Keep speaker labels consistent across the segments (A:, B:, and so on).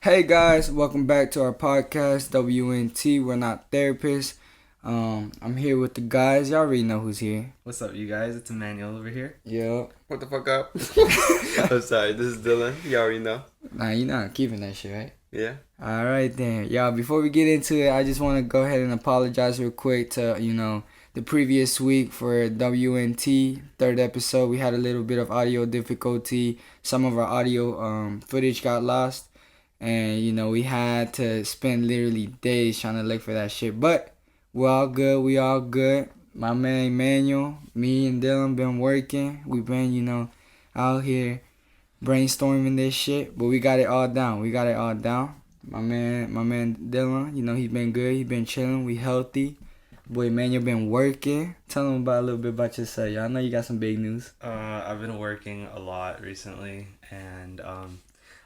A: Hey guys, welcome back to our podcast, WNT. We're not therapists. I'm here with the guys. Y'all already know who's here.
B: What's up, you guys? It's Emmanuel over here.
A: Yeah.
C: What the fuck up? I'm sorry, this is Dylan. You already know.
A: Nah, you're not keeping that shit, right?
C: Yeah.
A: Alright then. Y'all, before we get into it, I just want to go ahead and apologize real quick to, the previous week for WNT, third episode. We had a little bit of audio difficulty. Some of our audio footage got lost. And, we had to spend literally days trying to look for that shit. But we're all good. We all good. My man Emmanuel, me and Dylan been working. We've been, out here brainstorming this shit. But we got it all down. My man Dylan, he's been good. He been chilling. We healthy. Boy, Emmanuel been working. Tell him about a little bit about yourself. Y'all know you got some big news.
B: I've been working a lot recently, and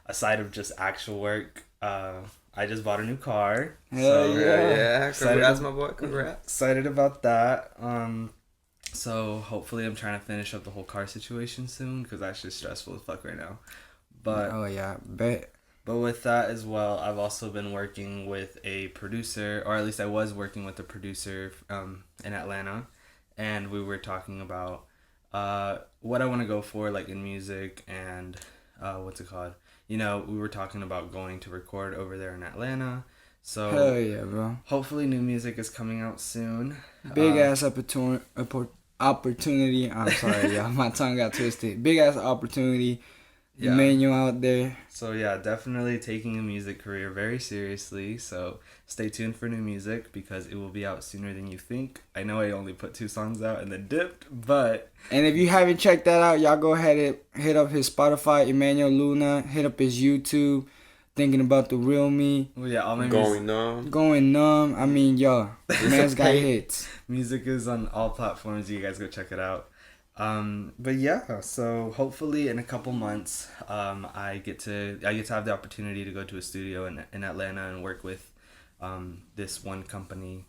B: aside of just actual work, I just bought a new car.
A: Hell
C: yeah. Congrats, my boy. Congrats.
B: Excited about that. So hopefully I'm trying to finish up the whole car situation soon, because that's just stressful as fuck right now. But
A: oh yeah, bet.
B: But with that as well, I've also been working with a producer, or at least I was working with a producer in Atlanta, and we were talking about what I want to go for, like in music, and what's it called? We were talking about going to record over there in Atlanta. So
A: hell yeah, bro.
B: Hopefully new music is coming out soon.
A: Big ass opportunity. I'm sorry, y'all. My tongue got twisted. Big ass opportunity. Yeah. Emmanuel out there.
B: So yeah, definitely taking a music career very seriously. So stay tuned for new music, because it will be out sooner than you think. I know I only put 2 songs out and then dipped, but...
A: And if you haven't checked that out, y'all go ahead and hit up his Spotify, Emmanuel Luna. Hit up his YouTube, Thinking About the Real Me.
B: Well, yeah, all my
C: Going
A: numb. I mean, yo, man's got hits.
B: Music is on all platforms. You guys go check it out. But yeah, so hopefully in a couple months, I get to have the opportunity to go to a studio in Atlanta and work with this one company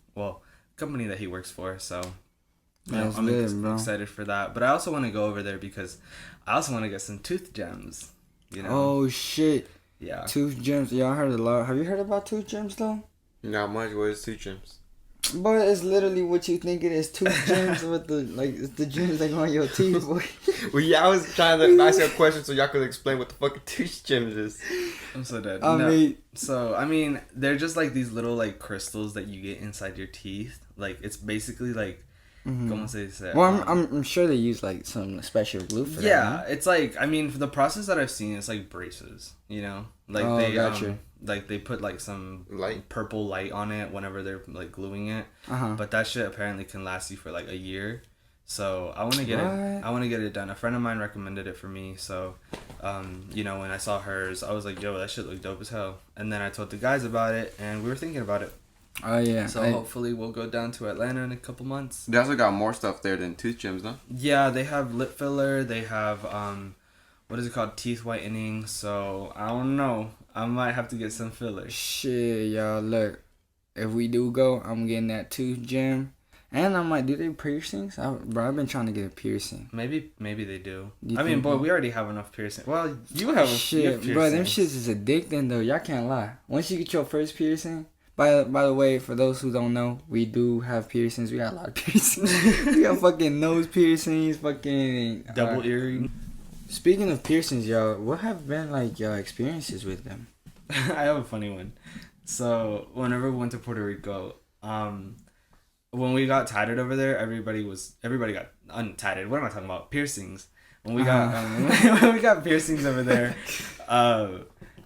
B: that he works for. So I'm excited for that. But I also want to go over there because I also want to get some tooth gems.
A: Oh shit.
B: Yeah.
A: Tooth gems. Y'all heard a lot. Have you heard about tooth gems though?
C: Not much. What is tooth gems?
A: But it's literally what you think it is. Tooth gems with it's the gems that go on your teeth, boy.
C: Well, yeah, I was trying to ask you a question so y'all could explain what the fucking tooth gems is.
B: I'm so dead.
A: I
B: mean, they're just like these little like crystals that you get inside your teeth. Like it's basically like, ¿cómo se dice?
A: Well, I'm sure they use like some special glue for that.
B: Yeah, it's like, I mean, for the process that I've seen, it's like braces. Like
A: gotcha.
B: Like they put like some
C: light,
B: purple light on it whenever they're like gluing it. But that shit apparently can last you for like a year. So I want to get it. I want to get it done. A friend of mine recommended it for me. So, when I saw hers, I was like, yo, that shit look dope as hell. And then I told the guys about it, and we were thinking about it.
A: Oh yeah.
B: So hopefully we'll go down to Atlanta in a couple months.
C: They also got more stuff there than tooth gems, no?
B: Yeah, they have lip filler. They have what is it called? Teeth whitening. So I don't know. I might have to get some filler.
A: Shit, y'all, look. If we do go, I'm getting that tooth gem. And I might do they piercings. I've been trying to get a piercing.
B: Maybe they do. I mean, boy, we already have enough piercing. Well, you have
A: shit, bro. Them shits is addicting though. Y'all can't lie. Once you get your first piercing. By the way, for those who don't know, we do have piercings. We got a lot of piercings. We got fucking nose piercings, fucking
B: double earring.
A: Speaking of piercings, y'all, what have been like your experiences with them?
B: I have a funny one. So whenever we went to Puerto Rico, when we got tatted over there, everybody got untatted. What am I talking about? Piercings. When we got when we got piercings over there,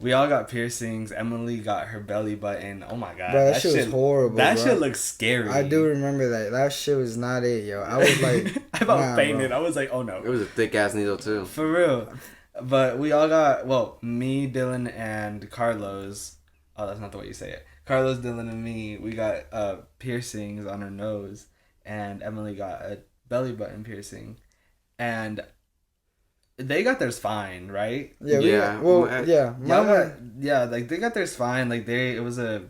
B: we all got piercings. Emily got her belly button. Oh my god,
A: bro, that shit was horrible.
B: That
A: bro.
B: shit looks scary.
A: I do remember that. That shit was not it, yo. I was like,
B: I about fainted. Bro. I was like, oh no.
C: It was a thick ass needle too.
B: For real. But we all got, me, Dylan, and Carlos. Oh, that's not the way you say it. Carlos, Dylan, and me, we got piercings on our nose, and Emily got a belly button piercing, and they got theirs fine, right?
A: Yeah.
B: Like they got theirs fine. Like it was a.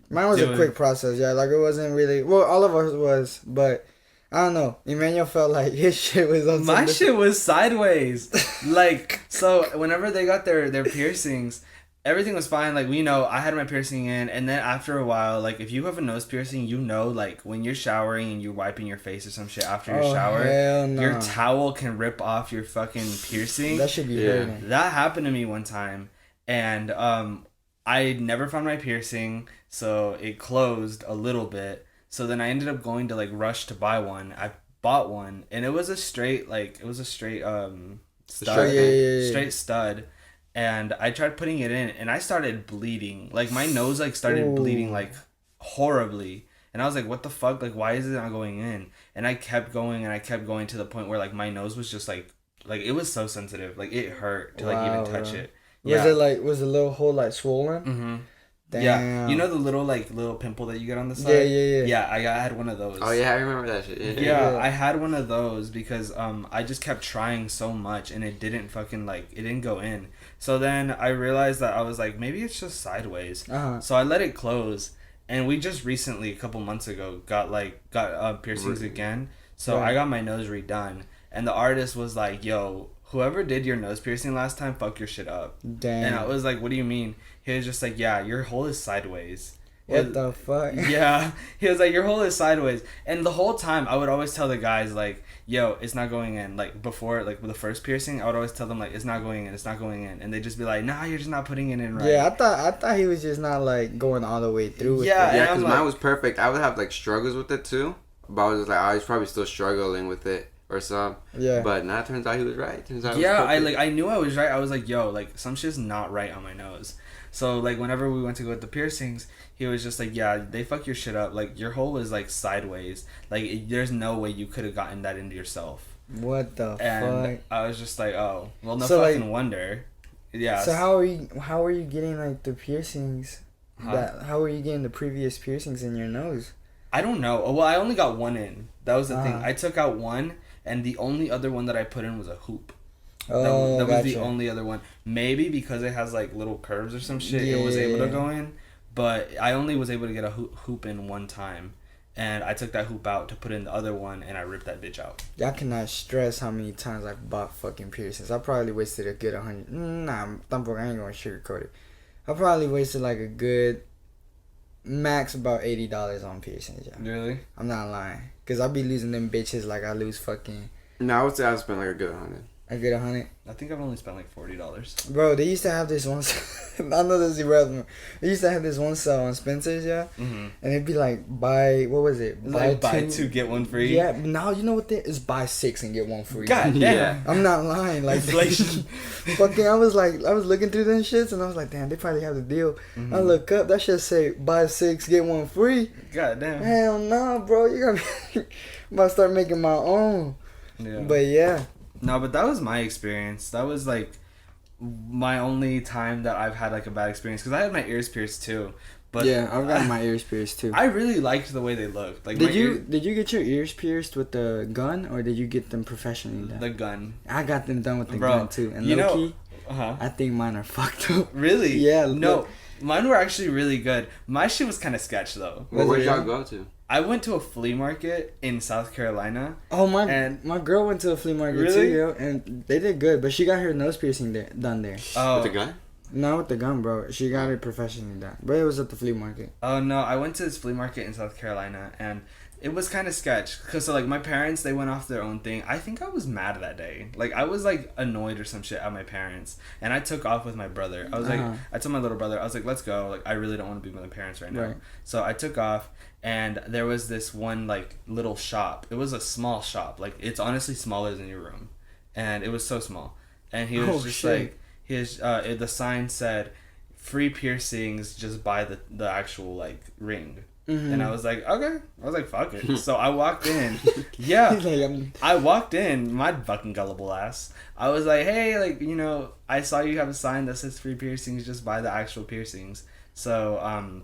A: Mine was a quick process. Yeah, like it wasn't really. Well, all of ours was, but I don't know. Emmanuel felt like his shit was on.
B: My shit was sideways. Like, so whenever they got their piercings, everything was fine. Like, I had my piercing in, and then after a while, like, if you have a nose piercing, like, when you're showering and you're wiping your face or some shit after your shower,
A: hell no.
B: your towel can rip off your fucking piercing.
A: That should be hurting.
B: That happened to me one time, and I never found my piercing, so it closed a little bit. So then I ended up going to, like, Rush to buy one. I bought one, and it was a straight stud. Straight stud. And I tried putting it in, and I started bleeding. Like, my nose, like, started bleeding, like, horribly. And I was like, what the fuck? Like, why is it not going in? And I kept going, and I kept going to the point where, like, my nose was just, like, it was so sensitive. Like, it hurt to, like, even touch it. Yeah.
A: Was the little hole, like, swollen?
B: Mm-hmm.
A: Damn.
B: Yeah. You know the little pimple that you get on the side?
A: Yeah.
B: Yeah, I had one of those.
C: Oh, yeah, I remember that shit.
B: Yeah, I had one of those because I just kept trying so much, and it didn't fucking, like, it didn't go in. So then I realized that I was like, maybe it's just sideways. So I let it close, and we just recently, a couple months ago, got piercings again. So I got my nose redone, and the artist was like, yo, whoever did your nose piercing last time, fuck your shit up.
A: Damn.
B: And I was like, what do you mean? He was just like, yeah, your hole is sideways.
A: What the fuck?
B: Yeah. He was like, your hole is sideways. And the whole time, I would always tell the guys, like, yo, it's not going in. Like, before, like, with the first piercing, I would always tell them, like, it's not going in, it's not going in. And they'd just be like, nah, you're just not putting it in right.
A: Yeah, I thought he was just not, like, going all the way through with it.
C: Yeah, because mine was perfect. I would have, like, struggles with it, too. But I was just like, I was probably still struggling with it or something. Yeah. But now it turns out he was right.
B: I knew I was right. I was like, yo, like, some shit's not right on my nose. So, like, whenever we went to go with the piercings, he was just like, yeah, they fuck your shit up. Like, your hole was, like, sideways. Like, there's no way you could have gotten that into yourself.
A: What the
B: and
A: fuck?
B: I was just like, oh, well, no fucking wonder. Yeah.
A: So how are you getting, like, the piercings? How are you getting the previous piercings in your nose?
B: I don't know. Well, I only got one in. That was the thing. I took out one, and the only other one that I put in was a hoop. That was the only other one. Maybe because it has, like, little curves or some shit, it was able to go in. But I only was able to get a hoop in one time. And I took that hoop out to put in the other one, and I ripped that bitch out.
A: Y'all cannot stress how many times I've bought fucking piercings. I probably wasted a good 100. Nah, I ain't gonna sugarcoat it. I probably wasted, like, a good max about $80 on piercings, yeah.
B: Really?
A: I'm not lying. Because I be losing them bitches like I lose fucking...
C: No, I would say I spent, like, a good 100.
A: I get 100.
B: I think I've only spent like $40.
A: Bro, they used to have this one. I know this is irrelevant. They used to have this one sale on Spencer's, yeah.
B: Mm-hmm.
A: And it'd be like buy
B: Buy two get one free.
A: Yeah, now you know what they is buy 6 and get one free.
B: God damn.
C: Yeah.
A: I'm not lying. Like
B: inflation.
A: Fucking, I was looking through them shits and I was like, damn, they probably have the deal. Mm-hmm. I look up, that shit say buy 6 get one free.
B: God damn.
A: Hell no, bro. You gotta be I'm about to start making my own. Yeah. But yeah.
B: No, but that was my experience. That was, like, my only time that I've had, like, a bad experience. Because I had my ears pierced, too. But
A: yeah, I've got my ears pierced, too.
B: I really liked the way they looked. Like,
A: did you get your ears pierced with the gun, or did you get them professionally done?
B: The gun.
A: I got them done with the gun, too. And low-key, I think mine are fucked up.
B: Really?
A: Yeah.
B: No,
A: look.
B: Mine were actually really good. My shit was kind of sketch, though.
C: Where did y'all go to?
B: I went to a flea market in South Carolina.
A: Oh, my girl went to a flea market too, yo, and they did good, but she got her nose piercing done there.
C: Oh. With the gun?
A: Not with the gun, bro. She got it professionally done, but it was at the flea market.
B: Oh, no, I went to this flea market in South Carolina, and it was kind of sketch. Because, so, like, my parents, they went off their own thing. I think I was mad that day. Like, I was, like, annoyed or some shit at my parents. And I took off with my brother. I was like, I told my little brother, I was like, let's go. Like, I really don't want to be with my parents right now. Right. So I took off, and there was this one, like, little shop. It was a small shop. Like, it's honestly smaller than your room. And it was so small. And he was like, the sign said, free piercings, just buy the actual, like, ring. Mm-hmm. And I was like, okay. I was like, fuck it. So I walked in. Yeah. I walked in, my fucking gullible ass. I was like, hey, like, you know, I saw you have a sign that says free piercings, just buy the actual piercings. So,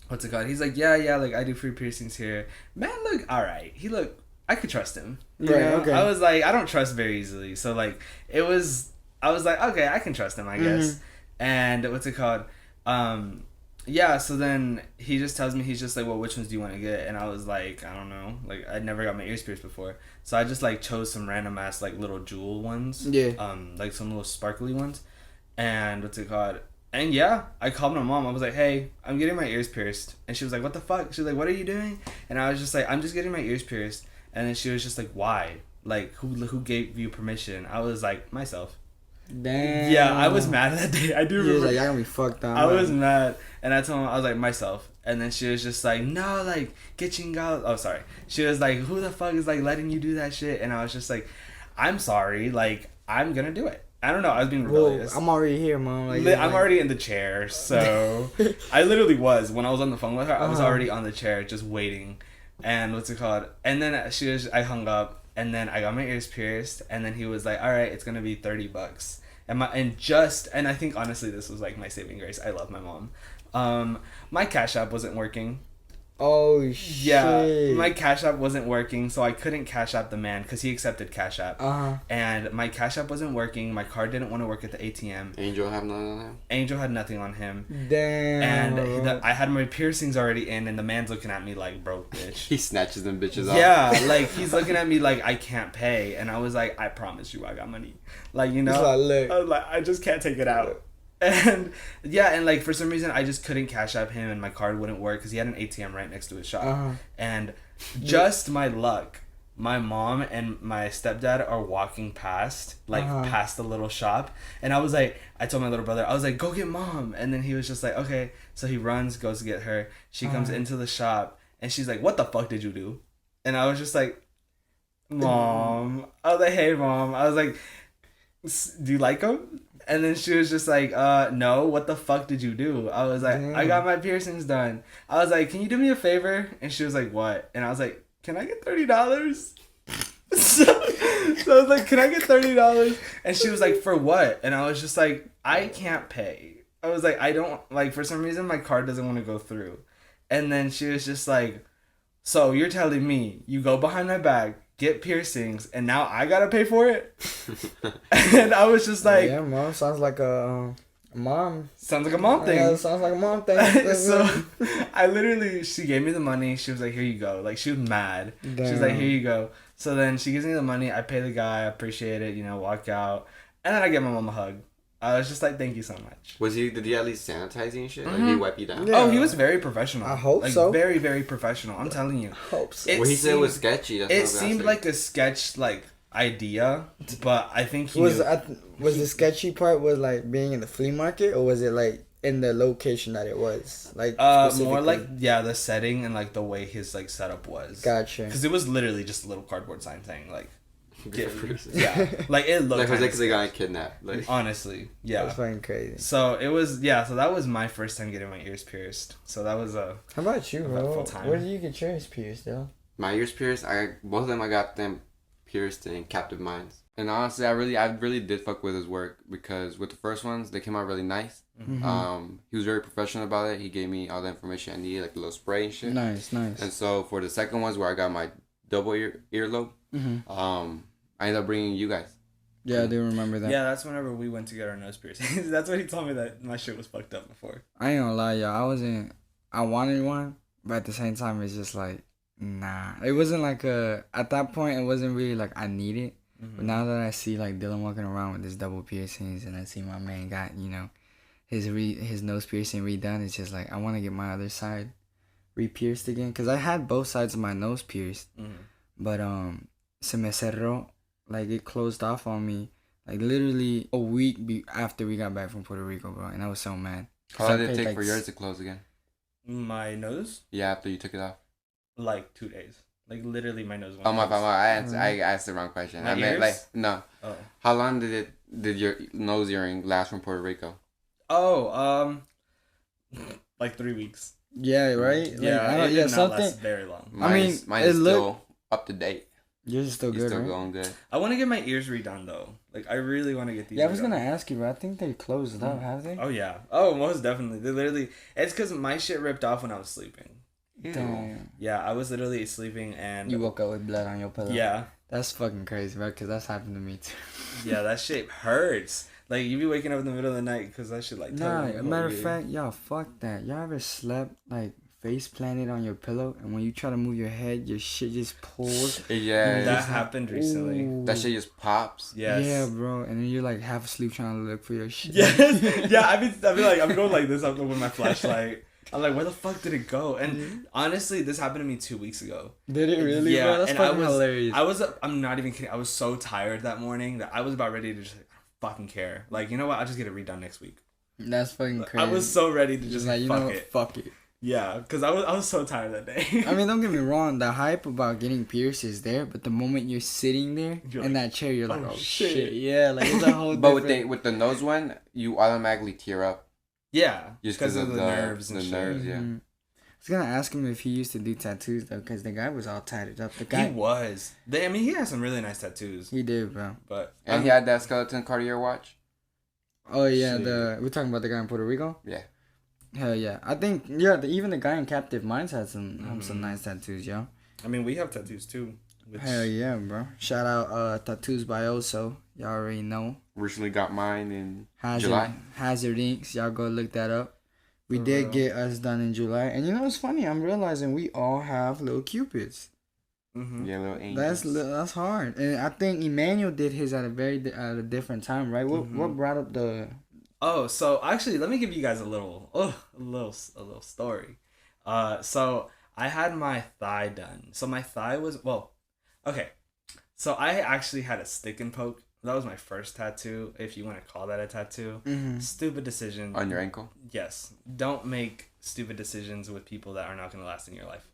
B: what's it called? He's like, yeah, like, I do free piercings here. Man, look, alright. I could trust him. You know? Okay. I was like, I don't trust very easily. So, like, I was like, okay, I can trust him, I guess. Mm-hmm. And, what's it called? Yeah, so then he just tells me, he's just like, well, which ones do you want to get? And I was like, I don't know. Like, I'd never got my ears pierced before. So I just, like, chose some random ass, like, little jewel ones. Yeah. Like, some little sparkly ones. And what's it called? And yeah, I called my mom. I was like, hey, I'm getting my ears pierced. And she was like, what the fuck? She was like, what are you doing? And I was just like, I'm just getting my ears pierced. And then she was just like, why? Like, who gave you permission? I was like, myself.
A: Damn.
B: Yeah, I was mad that day. I do remember.
A: He was like, y'all gonna be fucked up.
B: I was mad. And I told him, I was like, myself. And then she was just like, no, like, get chingado. Oh, sorry. She was like, who the fuck is, like, letting you do that shit? And I was just like, I'm sorry. Like, I'm gonna do it. I don't know. I was being rebellious.
A: I'm already here, Mom. Like,
B: I'm already in the chair. So I literally was. When I was on the phone with her, I was already on the chair just waiting. And what's it called? And then I hung up. And then I got my ears pierced. And then he was like, all right, it's going to be $30. And I think honestly, this was like my saving grace. I love my mom. My Cash App wasn't working.
A: Oh, shit.
B: Yeah, my Cash App wasn't working, so I couldn't Cash App the man because he accepted Cash App. And my Cash App wasn't working. My card didn't want to work at the ATM.
C: Angel had nothing on him?
B: Angel had nothing on him.
A: Damn.
B: And I had my piercings already in, and the man's looking at me like, broke bitch.
C: He snatches them bitches off.
B: Yeah, like, he's looking at me like, I can't pay. And I was like, I promise you I got money. Like, you know?
A: Like, look.
B: I was like, I just can't take it out. And yeah, and like for some reason I just couldn't Cash App him, and my card wouldn't work because he had an ATM right next to his shop. And just my luck, my mom and my stepdad are walking past, like past the little shop, and I was like, I told my little brother, I was like, go get Mom, and then he was just like, okay. So he runs, goes to get her. She comes into the shop, and she's like, what the fuck did you do? And I was just like, Mom. I was like, hey Mom. I was like, do you like him? And then she was just like, no, what the fuck did you do? I was like, I got my piercings done. I was like, can you do me a favor? And she was like, what? And I was like, can I get $30? so I was like, can I get $30? And she was like, for what? And I was just like, I can't pay. I was like, I don't, like, for some reason, my card doesn't want to go through. And then she was just like, so you're telling me you go behind my back, get piercings, and now I gotta pay for it? And I was just like,
A: yeah, Mom, sounds like a mom.
B: Sounds like a mom thing.
A: Yeah, sounds like a mom thing.
B: So she gave me the money. She was like, here you go. Like, she was mad.
A: Damn.
B: She was like, here you go. So then she gives me the money. I pay the guy. I appreciate it. You know, walk out. And then I give my mom a hug. I was just like, thank you so much.
C: Did he at least sanitize you and shit? Like, did he wipe you down?
A: Yeah.
B: Oh, he was very professional.
A: I hope
B: like,
A: so.
B: Very, very professional. I'm telling you.
A: I hope so.
C: Well, he said it was sketchy. That's
B: it seemed like a sketch, like, idea, but I think he
A: was the sketchy part was like being in the flea market, or was it like in the location that it was? Like,
B: more like, yeah, the setting and like the way his like setup was.
A: Gotcha.
B: Because it was literally just a little cardboard sign saying like, yeah, like it looked
C: like they got kidnapped. Like,
B: honestly, yeah,
A: it was fucking crazy.
B: So it was, yeah. So that was my first time getting my ears pierced. So that was a.
A: How about you, bro?
B: Time.
A: Where did you get yours pierced, though?
C: My ears pierced. Both of them. I got them pierced in Captive Minds. And honestly, I really did fuck with his work, because with the first ones, they came out really nice. Mm-hmm. He was very professional about it. He gave me all the information I needed, like a little spray and shit.
A: Nice.
C: And so for the second ones, where I got my double earlobe, I ended up bringing you guys.
A: Yeah, I do remember that.
B: Yeah, that's whenever we went to get our nose piercings. That's when he told me that my shit was fucked up before.
A: I ain't gonna lie, y'all. I wanted one, but at the same time, it's just like, nah. It wasn't like at that point, it wasn't really like I need it. Mm-hmm. But now that I see like Dylan walking around with his double piercings, and I see my man got, you know, his nose piercing redone, it's just like I want to get my other side re-pierced again, because I had both sides of my nose pierced, but se me cerró, like it closed off on me, like literally a week after we got back from Puerto Rico, bro, and I was so mad.
C: How long did it take for yours to close again?
B: My nose?
C: Yeah, after you took it off.
B: Like 2 days. Like literally my nose went.
C: Oh my god, I asked the wrong question.
B: My
C: I meant
B: ears?
C: like no.
B: Oh.
C: How long did your nose earring last from Puerto Rico?
B: Oh, like 3 weeks.
A: Yeah, right.
B: Yeah,
A: like,
B: it did not
A: something.
B: last very long.
C: Mine's still up to date.
A: Yours is still good,
C: still
A: right?
C: going good.
B: I want to get my ears redone though. Like I really want to get these.
A: Yeah, I was gonna ask you, but I think they closed up, have they?
B: Oh yeah. Oh, most definitely. They literally. It's because my shit ripped off when I was sleeping.
A: Damn.
B: Yeah, I was literally sleeping and.
A: You woke up with blood on your pillow.
B: Yeah.
A: That's fucking crazy, bro. Because that's happened to me too.
B: Yeah, that shit hurts. Like you be waking up in the middle of the night because that shit like.
A: Nah, matter of fact, y'all fuck that. Y'all ever slept like face planted on your pillow, and when you try to move your head, your shit just pulls.
C: Yeah,
B: That happened recently.
A: Ooh.
C: that shit just pops.
B: Yes.
A: Yeah, bro. And then you're like half asleep trying to look for your shit.
B: Yes. Yeah, I mean like, I'm going like this up with my flashlight. I'm like, where the fuck did it go? And honestly, this happened to me 2 weeks ago.
A: Did it really?
B: Yeah,
A: Bro? That's
B: and
A: fucking hilarious.
B: I'm not even kidding. I was so tired that morning that I was about ready to just like, I don't fucking care. Like, you know what? I'll just get it redone next week.
A: That's fucking crazy.
B: I was so ready to just
A: like, you
B: fuck
A: know what?
B: it.
A: Fuck it.
B: Yeah, because I was so tired that day.
A: I mean, don't get me wrong. The hype about getting pierced is there, but the moment you're sitting there
B: You're
A: in
B: like,
A: that chair, you're like,
B: oh,
A: oh
B: shit.
A: shit. Yeah, like it's a whole.
C: But
A: different...
C: with the nose one, you automatically tear up.
B: Yeah,
C: Just
B: because of the nerves and
C: the
B: shit.
C: nerves, yeah.
A: Mhm. I was gonna ask him if he used to do tattoos though, because the guy was all tatted up. The guy,
B: He was. I mean, he has some really nice tattoos.
A: he did, bro.
B: But
C: And he had that skeleton Cartier watch.
A: Oh yeah,
B: Shit.
A: we're talking about the guy in Puerto Rico.
C: Yeah.
A: Hell yeah, I think even the guy in Captive Minds had some nice tattoos, yo.
B: I mean, we have tattoos too. Which,
A: Hell yeah, bro. Shout out Tattoos by Oso. Y'all already know.
C: Recently got mine in
A: Hazard,
C: July.
A: Hazard Inks. Y'all go look that up. We
B: For
A: did
B: real.
A: get us done in July. And you know what's funny? I'm realizing we all have little cupids.
B: Mhm.
C: Yeah, little angels.
A: That's hard. And I think Emmanuel did his at a different time, right? What brought up the...
B: Oh, so actually, let me give you guys a little story. So I had my thigh done. So my thigh was okay. So I actually had a stick and poke. That was my first tattoo, if you want to call that a tattoo.
A: Mhm.
B: Stupid decision.
C: On your ankle?
B: Yes. Don't make stupid decisions with people that are not going to last in your life.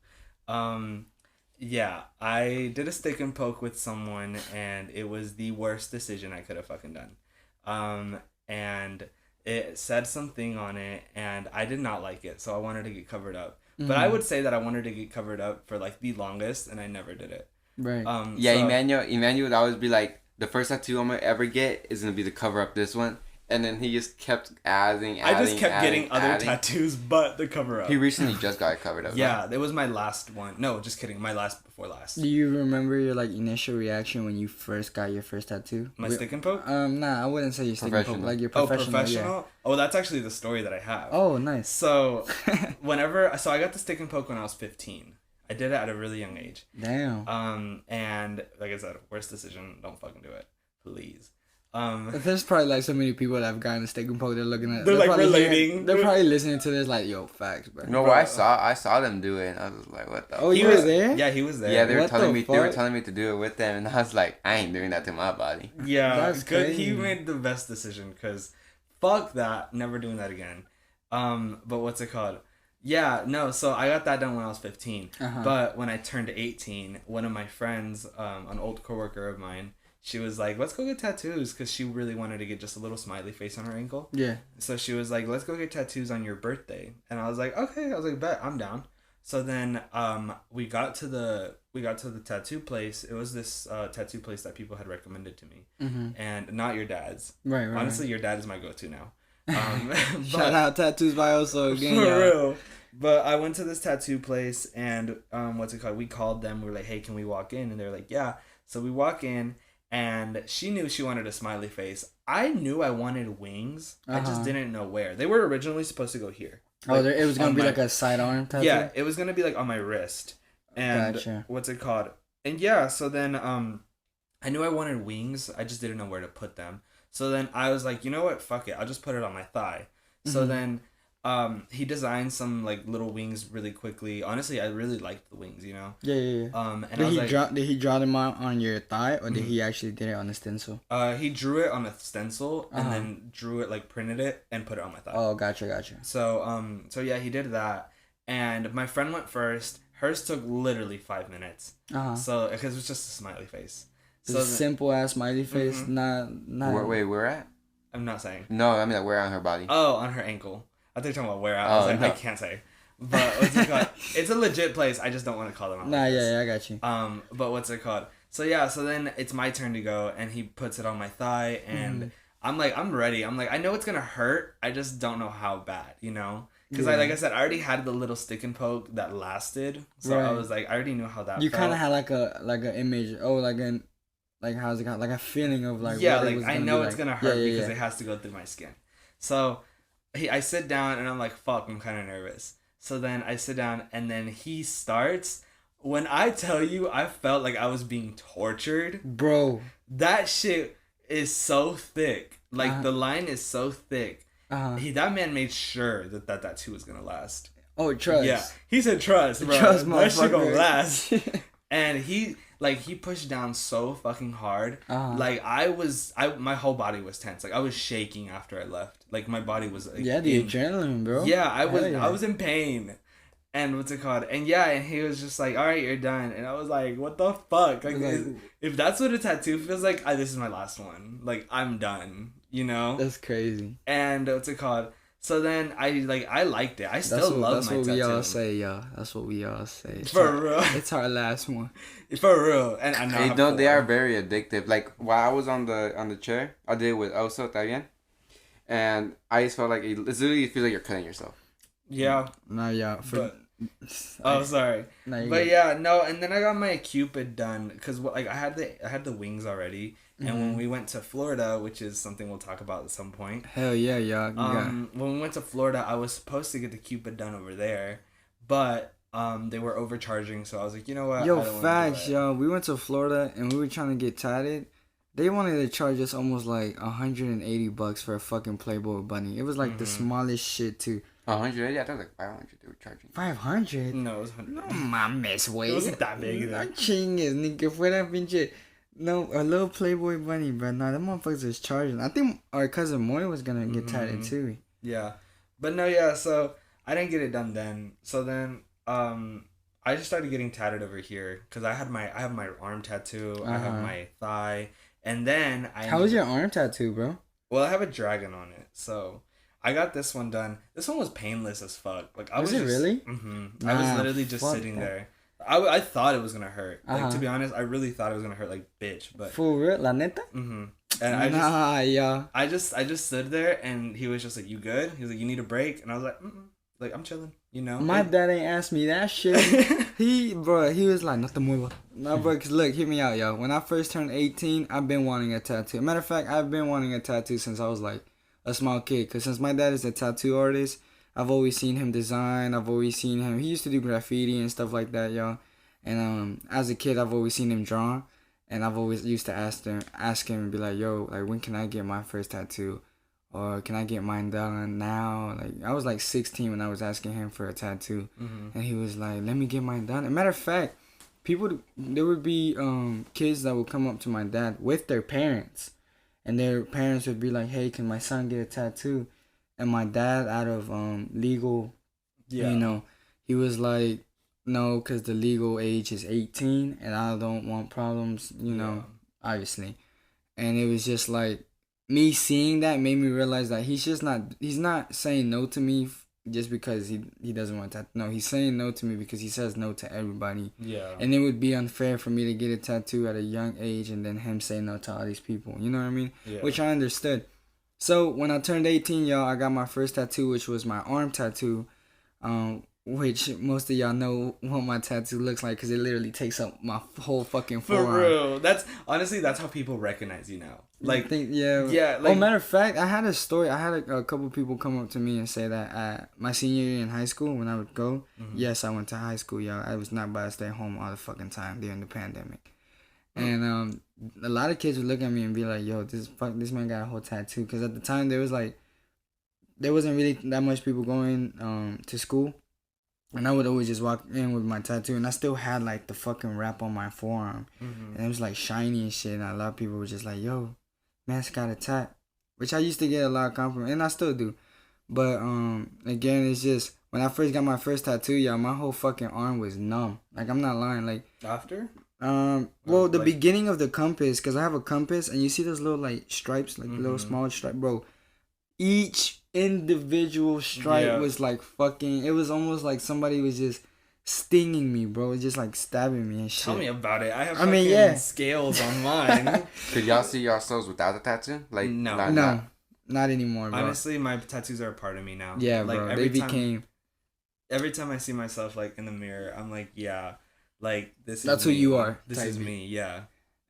B: Yeah, I did a stick and poke with someone, and it was the worst decision I could have fucking done. And it said something on it, and I did not like it, so I wanted to get covered up. But I would say that I wanted to get covered up for like the longest, and I never did it.
A: Right.
C: Yeah,
B: so-
C: Emmanuel would always be like, the first tattoo I'm gonna ever get is gonna be to cover up this one. And then he just kept adding.
B: I just kept getting other tattoos, but the cover up.
C: He recently just got it covered up.
B: Yeah, it was my last one. No, just kidding. My last before last.
A: Do you remember your like initial reaction when you first got your first tattoo?
B: My stick and poke?
A: Nah, I wouldn't say your stick and poke.
C: Professional.
A: Like your
B: Oh,
A: professional.
B: professional?
A: Yeah.
B: Oh, that's actually the story that I have.
A: Oh, nice.
B: So, so I got the stick and poke when I was 15. I did it at a really young age.
A: Damn.
B: And like I said, worst decision, don't fucking do it. Please.
A: There's probably like so many people that have gotten a stick and poke. They're looking at.
B: They're, like,
A: probably
B: relating.
A: They're probably listening to this like, yo, facts, bro.
C: No, I saw them do it, and I was like, what the?
A: Oh, you were there?
B: Yeah, he was there.
C: Yeah, they were
A: What
C: telling
A: the
C: me they were
A: fuck?
C: telling me to do it with them, and I was like, I ain't doing that to my body.
B: Yeah,
A: That's
B: good.
A: crazy.
B: He made the best decision because fuck that. Never doing that again. But what's it called? Yeah, no, so I got that done when I was 15.
A: Uh-huh.
B: But when I turned 18, one of my friends, an old coworker of mine, she was like, let's go get tattoos because she really wanted to get just a little smiley face on her ankle.
A: Yeah.
B: So she was like, let's go get tattoos on your birthday. And I was like, okay. I was like, bet, I'm down. So then we got to the tattoo place. It was this tattoo place that people had recommended to me.
A: Mm-hmm.
B: And not your dad's.
A: Right.
B: Honestly, your dad is my go-to now.
A: Shout out Tattoos by Oso again.
B: For
A: y'all.
B: real. But I went to this tattoo place and what's it called? We called them. We were like, hey, can we walk in? And they were like, yeah. So we walk in and she knew she wanted a smiley face. I knew I wanted wings. I just didn't know where. They were originally supposed to go here.
A: Oh,
B: Like,
A: it was gonna
B: on
A: be
B: my-
A: like a sidearm tattoo.
B: Yeah, it was gonna be like on my wrist. And
A: Gotcha.
B: what's it called? And yeah, so then I knew I wanted wings. I just didn't know where to put them. So then I was like, you know what? Fuck it. I'll just put it on my thigh. So then he designed some like little wings really quickly. Honestly, I really liked the wings, you know.
A: Yeah.
B: And
A: Did
B: I was
A: he
B: like,
A: did he draw them out on your thigh, or did he actually did it on a stencil?
B: he drew it on a stencil and then drew it, like printed it and put it on my thigh.
A: Oh, gotcha.
B: So yeah, he did that. And my friend went first. Hers took literally 5 minutes. So because it was just a smiley face.
A: So simple ass smiley face, not.
C: Where at?
B: I'm not saying.
C: No, I mean like where on her body?
B: Oh, on her ankle. I thought you were talking about where at. I was like,
C: no.
B: I can't say. But what's it called? It's a legit place. I just don't want to call them out.
A: Nah,
B: like this.
A: yeah, I got you.
B: But what's it called? So yeah, so then it's my turn to go, and he puts it on my thigh, and I'm like, I'm ready. I'm like, I know it's gonna hurt. I just don't know how bad, you know? Because like I said, I already had the little stick and poke that lasted, so I was like, I already knew how that.
A: You
B: felt.
A: kind of had like a image. Oh, like how's it called? Like a feeling of like.
B: Yeah,
A: what it
B: like
A: was
B: I
A: gonna
B: know
A: be
B: it's
A: like.
B: gonna hurt
A: Yeah,
B: because it has to go through my skin. So I sit down and I'm like, fuck, I'm kind of nervous. So then I sit down, and then he starts. When I tell you, I felt like I was being tortured.
A: Bro.
B: That shit is so thick. Like, the line is so thick. That man made sure that tattoo was gonna last.
A: Oh, trust.
B: Yeah, he said trust, bro.
A: Trust,
B: that shit gonna
A: motherfucker.
B: last. And he pushed down so fucking hard. Like, my whole body was tense. Like, I was shaking after I left. Like, my body was like,
A: the adrenaline, bro.
B: Yeah, I
A: Yeah.
B: was in pain. And what's it called? And yeah, and he was just like, all right, you're done. And I was like, what the fuck? Like, if that's what a tattoo feels like, this is my last one. Like, I'm done, you know?
A: That's crazy.
B: And what's it called? So then I liked it. I still love my tattoo.
A: That's what we all say, y'all. That's what we all say.
B: Real.
A: It's our last one.
B: For real. And I know.
C: Hey, no, they are very addictive. Like, while I was on the chair, I did it with Oso también. And I just felt like it literally feels like you're cutting yourself.
B: Yeah.
A: No, yeah.
B: Sorry. But yeah, no. And then I got my Cupid done because like I had the wings already. And when we went to Florida, which is something we'll talk about at some point.
A: Hell yeah, y'all.
B: When we went to Florida, I was supposed to get the Cupid done over there, but they were overcharging, so I was like, you know what?
A: Yo, facts, yo. We went to Florida and we were trying to get tatted. They wanted to charge us almost like $180 for a fucking Playboy bunny. It was like the smallest shit too.
C: 180? I thought it was like 500 they were charging.
A: 500?
B: No, it was 100.
A: No mames, güey.
B: It wasn't that big either.
A: No chingues, ni que fuera pinche. No, a little Playboy bunny, but nah, them motherfuckers is charging. I think our cousin Moy was gonna get tatted too.
B: Yeah. But no, yeah, so I didn't get it done then. So then I just started getting tatted over here because I have my arm tattoo, I have my thigh, and then
A: How was your arm tattoo, bro?
B: Well, I have a dragon on it, so I got this one done. This one was painless as fuck. Like,
A: Was it really?
B: I was literally just sitting there. I thought it was gonna hurt. Like, to be honest, I really thought it was gonna hurt like bitch. But
A: for real, la neta.
B: And I just stood there, and he was just like, "You good?" He was like, "You need a break?" And I was like, "Like, I'm chilling." You know.
A: My dad ain't asked me that shit. he was like, "No te muevas." No, bro, cause look, hear me out, yo. When I first turned 18, I've been wanting a tattoo. Matter of fact, I've been wanting a tattoo since I was like a small kid. Cause since my dad is a tattoo artist, I've always seen him design. I've always seen him. He used to do graffiti and stuff like that, yo. And as a kid, I've always seen him draw, and I've always used to ask him and be like, "Yo, like, when can I get my first tattoo, or can I get mine done now?" Like, I was like 16 when I was asking him for a tattoo, and he was like, "Let me get mine done." And matter of fact, there would be kids that would come up to my dad with their parents, and their parents would be like, "Hey, can my son get a tattoo?" And my dad, out of legal, you know, he was like, "No, because the legal age is 18 and I don't want problems," you know, obviously. And it was just like, me seeing that made me realize that he's not saying no to me just because he doesn't want that. No, he's saying no to me because he says no to everybody. Yeah. And it would be unfair for me to get a tattoo at a young age and then him say no to all these people. You know what I mean? Yeah. Which I understood. So when I turned 18, y'all, I got my first tattoo, which was my arm tattoo. Which most of y'all know what my tattoo looks like because it literally takes up my whole fucking forearm.
B: For real. That's how people recognize you now. Like,
A: yeah. Like, matter of fact, I had a story. I had a couple people come up to me and say that my senior year in high school, when I would go, yes, I went to high school, y'all. I was not by to stay home all the fucking time during the pandemic. And a lot of kids would look at me and be like, "Yo, this man got a whole tattoo." Because at the time, there wasn't really that much people going to school. And I would always just walk in with my tattoo, and I still had like the fucking wrap on my forearm, and it was like shiny and shit. And a lot of people were just like, "Yo, man's got a tat," which I used to get a lot of compliments, and I still do. But again, it's just when I first got my first tattoo, y'all, my whole fucking arm was numb. Like, I'm not lying. Like,
B: after?
A: Well, the beginning of the compass, because I have a compass, and you see those little like stripes, like little small stripes, bro. Each individual stripe was like fucking, it was almost like somebody was just stinging me, bro. It was just like stabbing me and shit.
B: Tell me about it. I have scales on mine.
C: Could y'all see yourselves without the tattoo? Like,
B: no,
A: not anymore, bro.
B: Honestly, my tattoos are a part of me now.
A: Yeah,
B: like,
A: bro.
B: Every time I see myself like in the mirror, I'm like, yeah, like that's
A: who you are.
B: This is me, yeah.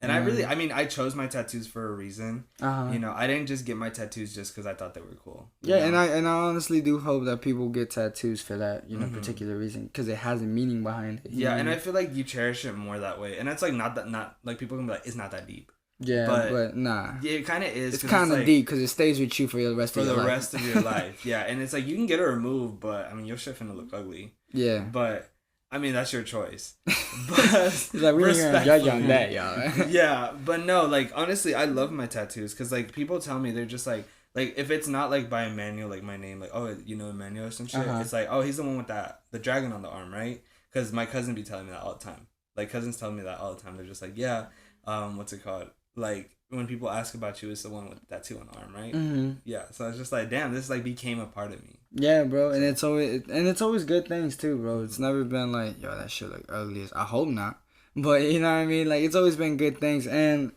B: And I chose my tattoos for a reason. You know, I didn't just get my tattoos just because I thought they were cool.
A: Yeah, know? and I honestly do hope that people get tattoos for that, you know, particular reason, because it has a meaning behind it.
B: Yeah, and I feel like you cherish it more that way, and it's like not like people can be like, it's not that deep.
A: Yeah, but nah.
B: Yeah, it kind of is.
A: It's kind of like, deep because it stays with you for the rest of your life.
B: For the rest of your life, yeah, and it's like you can get it removed, but I mean your shit finna look ugly.
A: Yeah,
B: but. I mean, that's your choice. But
A: like, we ain't gonna judge on that, y'all.
B: Yeah, but no, like, honestly, I love my tattoos. Because, like, people tell me, they're just like, if it's not, like, by Emmanuel, like, my name, like, oh, you know Emmanuel or some shit. It's like, oh, he's the one with the dragon on the arm, right? Because my cousin be telling me that all the time. Like, cousins tell me that all the time. They're just like, yeah, what's it called? Like, when people ask about you, it's the one with the tattoo on the arm, right? Mm-hmm. Yeah, so I was just like, damn, this, like, became a part of me.
A: Yeah, bro, and it's always good things too, bro. It's never been like, yo, that shit look ugly as. I hope not, but you know what I mean. Like, it's always been good things, and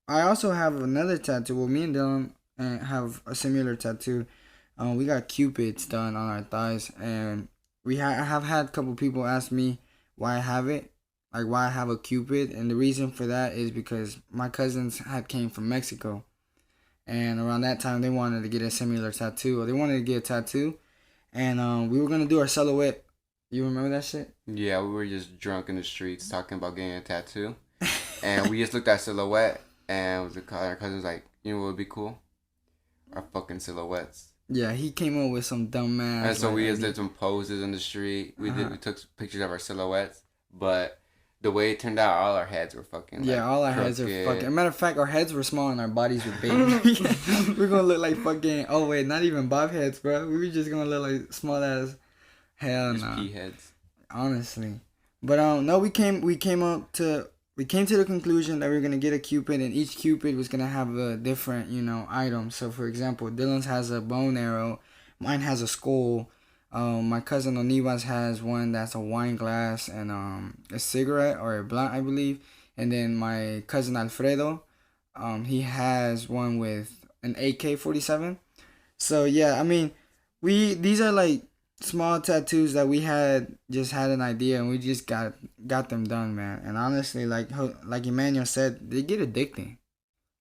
A: I also have another tattoo. Well, me and Dylan have a similar tattoo. We got cupids done on our thighs, and I have had a couple people ask me why I have it, like why I have a cupid, and the reason for that is because my cousins had came from Mexico, and around that time they wanted to get a similar tattoo, or they wanted to get a tattoo. And we were going to do our silhouette. You remember that shit?
C: Yeah, we were just drunk in the streets talking about getting a tattoo. And we just looked at silhouette, and our cousin was like, you know what would be cool? Our fucking silhouettes.
A: Yeah, he came up with some dumb ass.
C: And so we just did some poses in the street. We took pictures of our silhouettes. But the way it turned out, all our heads were fucking
A: all our heads are fucking. As a matter of fact, our heads were small and our bodies were big. We're gonna look like fucking. Oh wait, not even bob heads, bro. We were just gonna look like small ass. Hell no.
C: Pea heads.
A: Honestly, but no, we came to the conclusion that we were gonna get a cupid, and each cupid was gonna have a different, you know, item. So for example, Dylan's has a bone arrow, mine has a skull. My cousin Onivas has one that's a wine glass and a cigarette or a blunt, I believe. And then my cousin Alfredo, he has one with an AK-47. So yeah, I mean, these are like small tattoos that we had an idea, and we just got them done, man. And honestly, like Emmanuel said, they get addicting.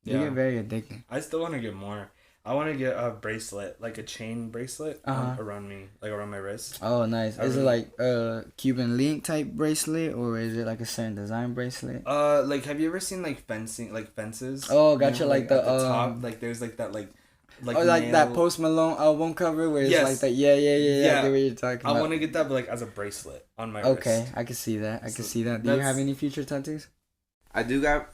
A: They get very addicting.
B: I still want to get more. I want to get a bracelet, like a chain bracelet around me, like around my wrist.
A: Oh, nice. Is it like a Cuban link type bracelet, or is it like a certain design bracelet?
B: Like, have you ever seen like fences?
A: Oh, gotcha. You know, like the
B: top, like there's like that like
A: like that Post Malone album cover where it's like that. Yeah. I get what you're talking about.
B: I want to get that, but like as a bracelet on my
A: wrist.
B: Okay,
A: I can see that. Do you have any future tattoos?
C: I do got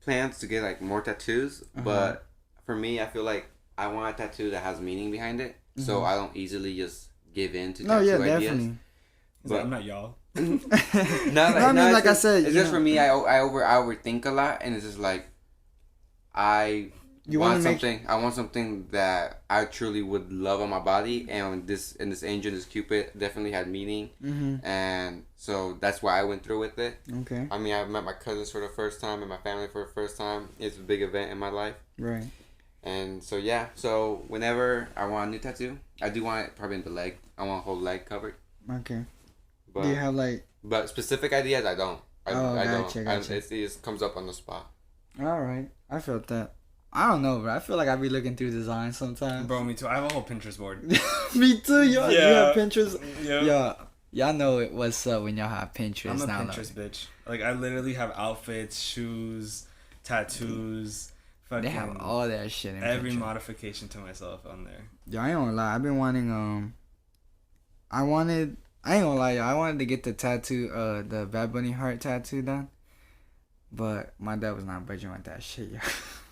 C: plans to get like more tattoos, but for me, I feel like I want a tattoo that has meaning behind it, so I don't easily just give in to tattoo ideas.
A: Definitely.
B: But I'm not y'all.
A: Like I said,
C: it's just for me. I overthink a lot, and it's just like I want something that I truly would love on my body, and this angel, this Cupid, definitely had meaning, and so that's why I went through with it.
A: Okay.
C: I mean, I met my cousins for the first time and my family for the first time. It's a big event in my life.
A: Right.
C: And so yeah, so whenever I want a new tattoo, I do want it probably in the leg. I want a whole leg covered.
A: Okay. But do you have like?
C: But specific ideas, I don't. I
A: gotcha.
C: It just comes up on the spot.
A: All right, I felt that. I don't know, bro. I feel like I be looking through designs sometimes.
B: Bro, me too. I have a whole Pinterest board.
A: Me too, yo. Yeah. You have Pinterest? Yeah. Y'all know what's up when y'all have Pinterest.
B: I'm a Pinterest bitch. Like, I literally have outfits, shoes, tattoos.
A: They have all that shit in
B: every
A: Pinterest.
B: Modification to myself on there.
A: Yo, I ain't gonna lie. I've been wanting I ain't gonna lie, yo. I wanted to get the tattoo, the Bad Bunny heart tattoo done, but my dad was not budging on that shit, yo.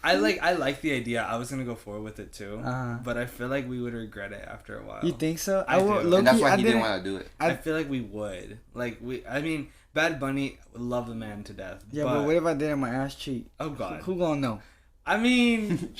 B: I like the idea. I was gonna go forward with it too, but I feel like we would regret it after a while.
A: You think so?
C: And that's why he didn't want to do it.
B: I feel like we would. I mean, Bad Bunny would love the man to death.
A: Yeah, but what if I did it on my ass cheek?
B: Oh God,
A: who gonna know?
B: I mean,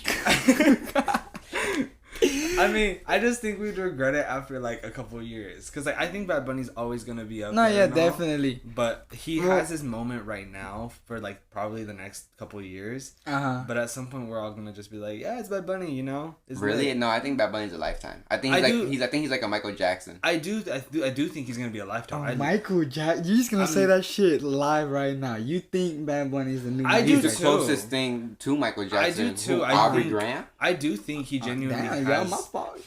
B: I mean, I just think we'd regret it after like a couple of years, because like I think Bad Bunny's always gonna be up
A: No,
B: there.
A: yeah,
B: and all,
A: definitely.
B: but he has his moment right now for like probably the next couple of years. But at some point, we're all gonna just be like, yeah, it's Bad Bunny, you know? Isn't
C: Really?
B: it?
C: No, I think Bad Bunny's a lifetime. I think he's like a Michael Jackson.
B: I do think he's gonna be a lifetime.
A: Oh, Michael Jackson. You're just gonna say that shit live right now. You think Bad Bunny is the new
B: I
A: Michael
B: do
C: He's the
A: Jackson?
C: closest thing to Michael Jackson.
B: I do too.
C: Aubrey Graham?
B: I do think he genuinely
A: Damn,
B: has.
A: y'all, my fault.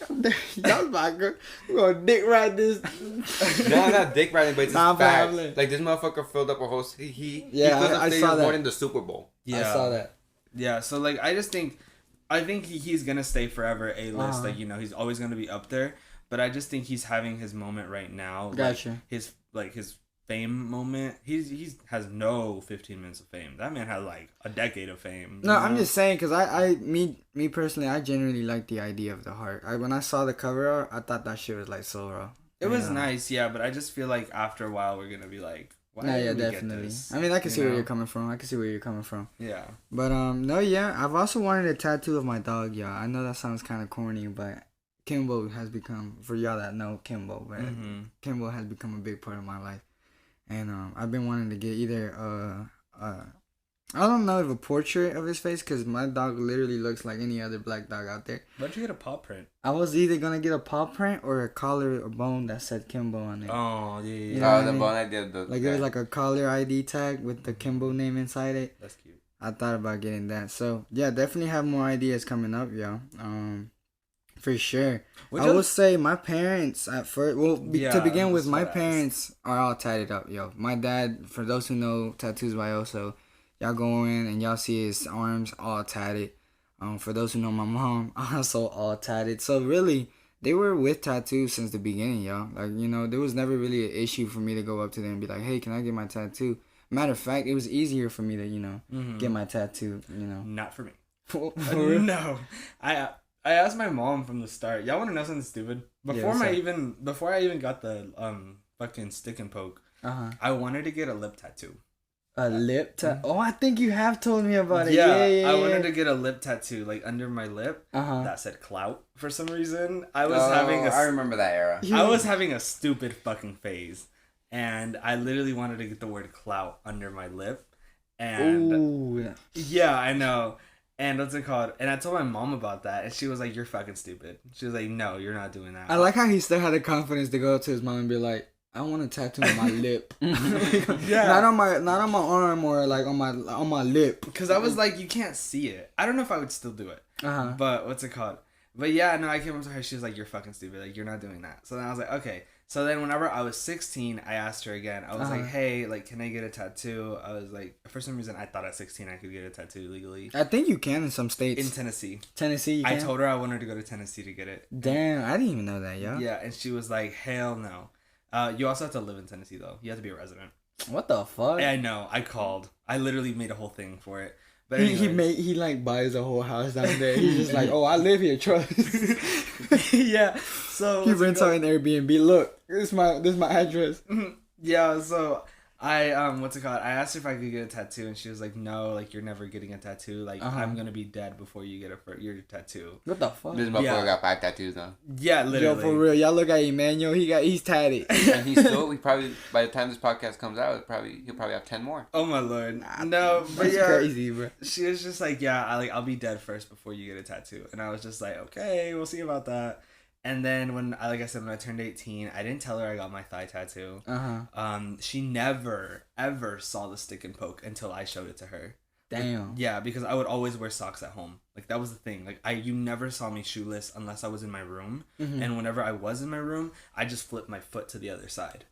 A: Y'all my girl. We gonna dick ride this.
C: No, not dick riding, but it's
A: Nah,
C: just facts.
A: probably.
C: Like, this motherfucker filled up a whole... He
A: Yeah,
C: filled up
A: I
C: stadiums
A: saw that.
C: more than the Super Bowl.
B: Yeah.
A: I saw that.
B: Yeah, so like I think he's gonna stay forever A-list.
A: Uh-huh.
B: Like, you know, he's always gonna be up there. But I just think he's having his moment right now.
A: Gotcha.
B: Like his fame moment. He's has no 15 minutes of fame. That man had like a decade of fame.
A: No,
B: you
A: I'm
B: know?
A: just saying because me personally, I genuinely like the idea of the heart. When I saw the cover art, I thought that shit was like so raw.
B: It was nice, yeah, but I just feel like after a while we're gonna be like, why
A: No,
B: did
A: yeah,
B: we
A: definitely.
B: get this?
A: I mean, I can see
B: You
A: where
B: know?
A: you're coming from.
B: Yeah.
A: But no, yeah, I've also wanted a tattoo of my dog, y'all. I know that sounds kind of corny, but Kimbo has become, for y'all that know Kimbo, but Kimbo has become a big part of my life. And I've been wanting to get either I don't know if a portrait of his face, because my dog literally looks like any other black dog out there.
B: Why'd you get a paw print?
A: I was either gonna get a paw print or a collar or bone that said Kimbo on it.
B: Oh, yeah.
A: You know what I
C: The
A: mean?
C: bone I did.
A: Like there was like a collar ID tag with the Kimbo name inside it.
B: That's cute.
A: I thought about getting that. So yeah, definitely have more ideas coming up, y'all. For sure. I will say my parents at first. Well, to begin with, my parents are all tatted up, yo. My dad, for those who know Tattoos by Oso, y'all go in and y'all see his arms all tatted. For those who know my mom, also all tatted. So really, they were with tattoos since the beginning, y'all. Like, you know, there was never really an issue for me to go up to them and be like, hey, can I get my tattoo? Matter of fact, it was easier for me to, you know, get my tattoo, you know.
B: Not for me.
A: For real?
B: No. I asked my mom from the start. Y'all want to know something stupid? Before I even got the fucking stick and poke, I wanted to get a lip tattoo.
A: A lip tattoo? Oh, I think you have told me about it.
B: Yeah,
A: Yeah.
B: I wanted to get a lip tattoo, like under my lip, that said clout for some reason. I
C: remember that era.
B: I was having a stupid fucking phase, and I literally wanted to get the word clout under my lip. And
A: ooh.
B: yeah, I know. And what's it called? And I told my mom about that, and she was like, "You're fucking stupid." She was like, "No, you're not doing that."
A: I like how he still had the confidence to go up to his mom and be like, I want a tattoo on my lip.
B: Yeah.
A: Not on my arm or like on my lip.
B: Because I was like, you can't see it. I don't know if I would still do it. But what's it called? But yeah, no, I came up to her. She was like, you're fucking stupid. Like, you're not doing that. So then I was like, okay. So then whenever I was 16, I asked her again. I was like, hey, like, can I get a tattoo? I was like, for some reason, I thought at 16 I could get a tattoo legally.
A: I think you can in some states.
B: In Tennessee.
A: Tennessee, you can?
B: I told her I wanted to go to Tennessee to get it.
A: Damn, I didn't even know that, yo.
B: Yeah, and she was like, hell no. You also have to live in Tennessee, though. You have to be a resident.
A: What the fuck?
B: I know. I called. I literally made a whole thing for it. But
A: he like buys a whole house down there. He's just like, oh, I live here, trust.
B: Yeah. So
A: he rents out an Airbnb. Look, this is my address.
B: Yeah. So I what's it called? I asked her if I could get a tattoo, and she was like, no, like you're never getting a tattoo. Like I'm gonna be dead before you get your tattoo.
A: What the fuck?
C: This motherfucker got 5 tattoos now.
B: Yeah, literally.
A: Yo, for real, y'all look at Emmanuel. He's tatted.
C: And we probably by the time this podcast comes out, he'll probably have 10 more.
B: Oh my lord. No, but
A: that's
B: yeah,
A: crazy, bro.
B: She was just like, yeah, I'll be dead first before you get a tattoo, and I was just like, okay, we'll see about that. And then when I turned 18, I didn't tell her I got my thigh tattoo. She never ever saw the stick and poke until I showed it to her.
A: Damn.
B: Yeah, because I would always wear socks at home. Like that was the thing. Like you never saw me shoeless unless I was in my room. And whenever I was in my room, I just flipped my foot to the other side.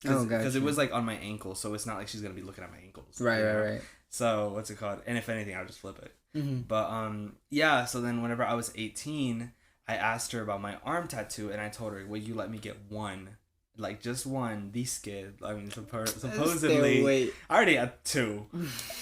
B: Because it was like on my ankle, so it's not like she's gonna be looking at my ankles.
A: Right.
B: So what's it called? And if anything, I'll just flip it. But yeah. So then whenever I was 18. I asked her about my arm tattoo, and I told her, will you let me get one? Like, just one. The skid. I mean, supposedly. I already had 2.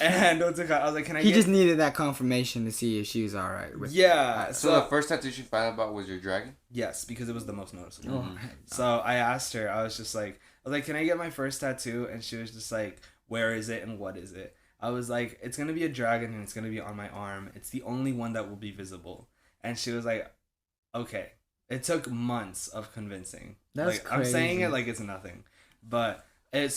B: And what's it called? I was like, can I
A: He just needed that confirmation to see if she was alright with
B: Yeah.
C: So the first tattoo she found out about was your dragon?
B: Yes, because it was the most noticeable. So I asked her, I was like, can I get my first tattoo? And she was just like, where is it and what is it? I was like, it's going to be a dragon and it's going to be on my arm. It's the only one that will be visible. And she was like, okay. It took months of convincing.
A: That's
B: I'm saying
A: crazy.
B: it like it's nothing, but it was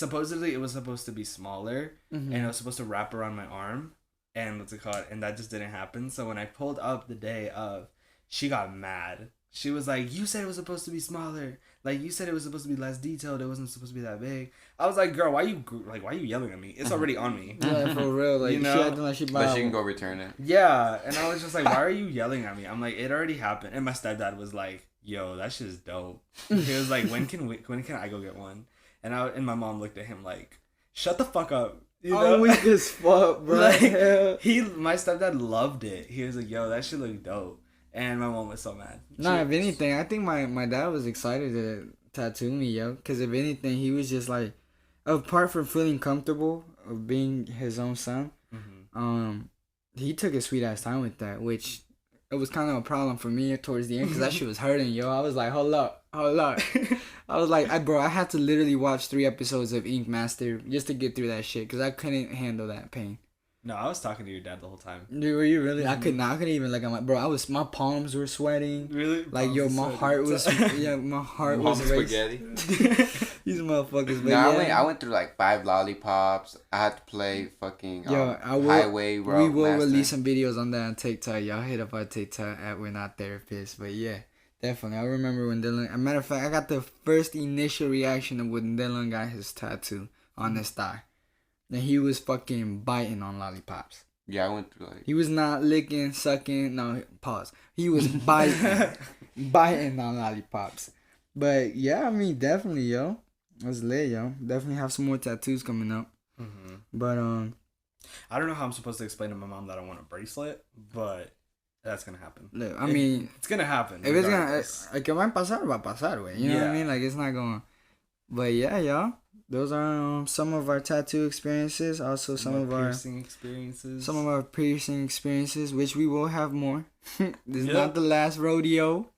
B: supposed to be smaller, and it was supposed to wrap around my arm, and what's it called? And that just didn't happen. So when I pulled up the day of, she got mad. She was like, "You said it was supposed to be smaller. Like, you said it was supposed to be less detailed. It wasn't supposed to be that big." I was like, "Girl, why you yelling at me? It's already on me."
A: Yeah, for real. Like,
B: You
A: she
B: know?
A: acting like she
C: But
A: bought.
C: she can go return it.
B: Yeah, and I was just like, "Why are you yelling at me?" I'm like, "It already happened." And my stepdad was like, "Yo, that shit is dope." He was like, when can I go get one?" And my mom looked at him like, "Shut the fuck up." You know?
A: I'm weak as fuck, bro.
B: Like,
A: Hell.
B: my stepdad loved it. He was like, "Yo, that shit look dope." And my mom was so mad.
A: Nah, if anything, I think my dad was excited to tattoo me, yo. Because if anything, he was just like, apart from feeling comfortable of being his own son, he took a sweet ass time with that, which it was kind of a problem for me towards the end because that shit was hurting, yo. I was like, hold up. I was like, I had to literally watch 3 episodes of Ink Master just to get through that shit because I couldn't handle that pain.
B: No, I was talking to your dad the whole time.
A: Dude, were you really? I couldn't even look at my palms were sweating.
B: Really?
A: Like, yo, my heart was
C: Mom spaghetti.
A: These motherfuckers, but
C: No,
A: yeah.
C: I went through like 5 lollipops. I had to play fucking Highway Road
A: We will
C: Master.
A: release some videos on that on TikTok. Y'all hit up our TikTok at We're Not Therapists. But yeah, definitely. I remember when Dylan. As a matter of fact, I got the first initial reaction of when Dylan got his tattoo on his thigh. And he was fucking biting on lollipops.
C: Yeah, I went through like...
A: He was not licking, sucking. No, pause. He was biting on lollipops. But yeah, I mean, definitely, yo. That's lit, yo. Definitely have some more tattoos coming up.
B: Mm-hmm.
A: But
B: I don't know how I'm supposed to explain to my mom that I want a bracelet, but that's gonna happen.
A: look, I mean,
B: it's gonna happen.
A: if it's
B: regardless.
A: gonna, que va a pasar, va a pasar, güey. You know what I
B: Yeah.
A: mean? Like, it's not going. But yeah, y'all. Those are some of our tattoo experiences. Also, some of our
B: piercing experiences.
A: piercing experiences, which we will have more. This is
B: Yep.
A: not the last rodeo.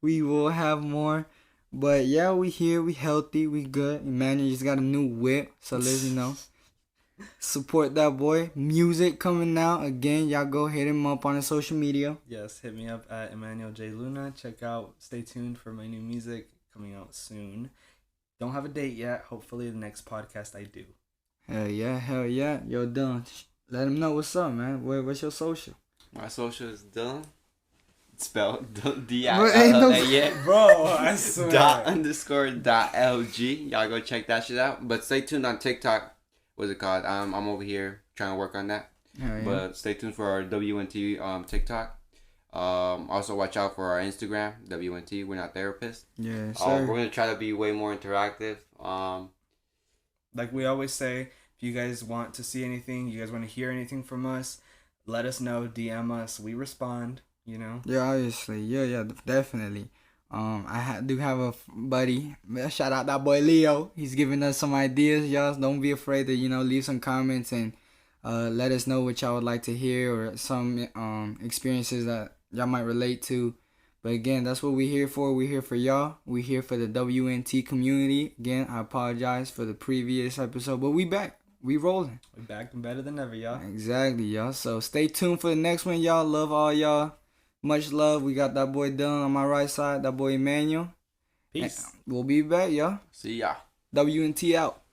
A: We will have more. But yeah, we here, we healthy, we good. Emmanuel just got a new whip, so let's support that boy. Music coming out again. Y'all go hit him up on his social media.
B: Yes, hit me up at Emmanuel J Luna. Stay tuned for my new music coming out soon. Don't have a date yet. Hopefully the next podcast I do.
A: Hell yeah. Yo, Dylan, let him know what's up, man. What's your social?
C: My social is Dylan. It's spelled
A: Ain't
C: D-I-L-L-A-N.
B: Bro, I swear.
C: _.LG. Y'all go check that shit out. But stay tuned on TikTok. What's it called? I'm over here trying to work on that.
A: Hell yeah.
C: But stay tuned for our WNT TikTok. Also watch out for our Instagram, WNT. We're Not Therapists.
A: Yeah, sir.
C: We're gonna try to be way more interactive.
B: Like we always say, if you guys want to see anything, you guys want to hear anything from us, let us know. DM us. We respond. You know.
A: Yeah, obviously. Yeah, definitely. I do have a buddy. Shout out that boy Leo. He's giving us some ideas, y'all. Don't be afraid to leave some comments and let us know what y'all would like to hear or some experiences that y'all might relate to. But again, that's what we're here for. We're here for y'all. We're here for the WNT community. Again, I apologize for the previous episode, but we back. We rolling.
B: We back and better than ever, y'all.
A: Exactly, y'all. So stay tuned for the next one, y'all. Love all y'all. Much love. We got that boy Dylan on my right side. That boy Emmanuel.
B: Peace.
A: We'll be back, y'all.
C: See ya.
A: WNT out.